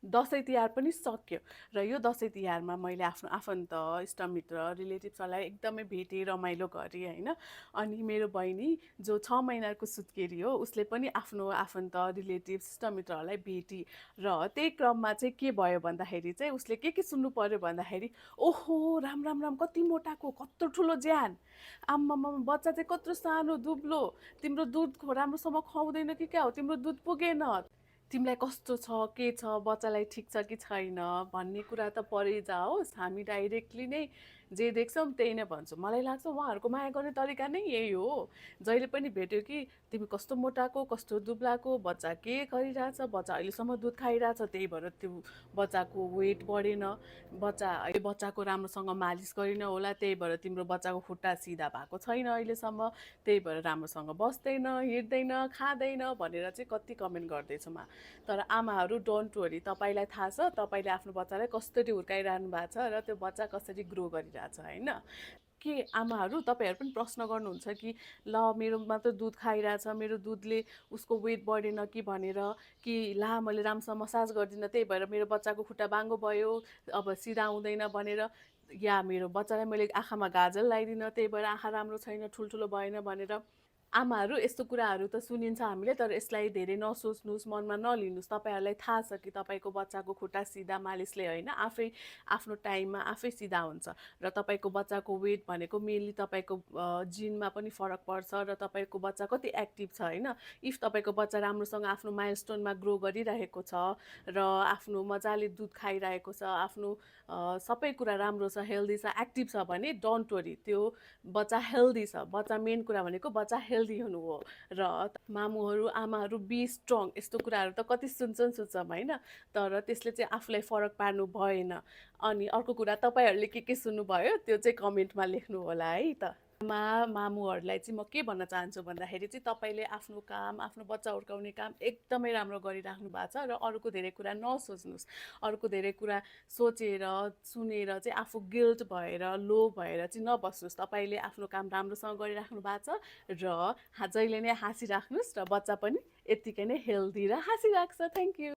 दसैँ तिहार पनि सक्यो र यो दसैँ तिहारमा मैले आफ्नो आफन्त इष्टमित्र रिलेटिभ्सहरूलाई एकदमै भेटेँ रमाइलो गरेँ होइन। अनि मेरो बहिनी जो 6 महिनाको सुत्केरी हो उसले पनि आफ्नो आफन्त रिलेटिभ्स इष्टमित्रहरूलाई भेटी र त्यही क्रममा चाहिँ के भयो भन्दाखेरि चाहिँ उसले के सुन्नु पर्यो भन्दाखेरि ओहो राम राम राम कति मोटाको कत्रो ठुलो ज्यान आम्मामा बच्चा चाहिँ कत्रो सानो दुब्लो तिम्रो दुध राम्रोसँग खुवाउँदैन कि क्या हो तिम्रो दुध पुगेन तिमीलाई कस्तो छ के छ बच्चालाई ठिक छ कि छैन भन्ने कुरा त परै जाओस् हामी डाइरेक्टली नै जे देख्छौँ त्यही नै भन्छौँ। मलाई लाग्छ उहाँहरूको माया गर्ने तरिका नै यही हो। जहिले पनि भेट्यो कि तिमी कस्तो मोटाको कस्तो दुब्लाको बच्चा के गरिरहेछ बच्चा अहिलेसम्म दुध खाइरहेछ त्यही भएर त्यो बच्चाको वेट बढेन बच्चाको राम्रोसँग मालिस गरिन होला त्यही भएर तिम्रो बच्चाको खुट्टा सिधा भएको छैन अहिलेसम्म त्यही भएर राम्रोसँग बस्दैन हिँड्दैन खाँदैन भनेर चाहिँ कति कमेन्ट गर्दैछौँ। तर आमाहरू डोन्ट वरी तपाईँलाई थाहा छ तपाईँले आफ्नो बच्चालाई कसरी हुर्काइरहनु भएको छ र त्यो बच्चा कसरी ग्रो गरिरहेछ होइन। के आमाहरू तपाईँहरू पनि प्रश्न गर्नुहुन्छ कि ल मेरो मात्र दुध खाइरहेछ मेरो दुधले उसको वेट बढेन कि भनेर कि ला मैले राम्रोसँग मसाज गर्दिनँ त्यही भएर मेरो बच्चाको खुट्टा बाङ्गो भयो अब सिधा हुँदैन भनेर या मेरो बच्चालाई मैले आँखामा गाजल लगाइदिनँ त्यही भएर आँखा राम्रो छैन ठुल्ठुलो भएन भनेर आमाहरू यस्तो कुराहरू त सुनिन्छ हामीले तर यसलाई धेरै नसोच्नुहोस् मनमा नलिनुहोस्। तपाईँहरूलाई थाहा छ कि तपाईँको बच्चाको खुट्टा सिधा मालिसले होइन आफै आफ्नो टाइममा आफै सिधा हुन्छ र तपाईँको बच्चाको वेट भनेको मेनली तपाईँको जिनमा पनि फरक पर्छ र तपाईँको बच्चा कति एक्टिभ छ होइन। इफ तपाईँको बच्चा राम्रोसँग आफ्नो माइलस्टोनमा ग्रो गरिरहेको छ र आफ्नो मजाले दुध खाइरहेको छ आफ्नो सबै कुरा राम्रो छ हेल्दी छ एक्टिभ छ भने डोन्ट वरी त्यो बच्चा हेल्दी छ। बच्चा मेन कुरा भनेको बच्चा हेल्दी हुनु हो र मामुहरू आमाहरू बी स्ट्रङ यस्तो कुराहरू त कति सुन्छौँ होइन तर त्यसले चाहिँ आफूलाई फरक पार्नु भएन। अनि अर्को कुरा तपाईँहरूले के सुन्नुभयो त्यो चाहिँ कमेन्टमा लेख्नु होला है त। मामुहरूलाई चाहिँ म के भन्न चाहन्छु भन्दाखेरि चाहिँ तपाईँले आफ्नो काम आफ्नो बच्चा हुर्काउने काम एकदमै राम्रो गरिराख्नु भएको छ र अरूको धेरै कुरा नसोच्नुहोस्। अरूको धेरै कुरा सोचेर सुनेर चाहिँ आफू गिल्ट भएर लो भएर चाहिँ नबस्नुहोस्। तपाईँले आफ्नो काम राम्रोसँग गरिराख्नु भएको छ र जहिले नै हाँसिराख्नुहोस् र बच्चा पनि यत्तिकै नै हेल्दी र हाँसिराख्छ। Thank you.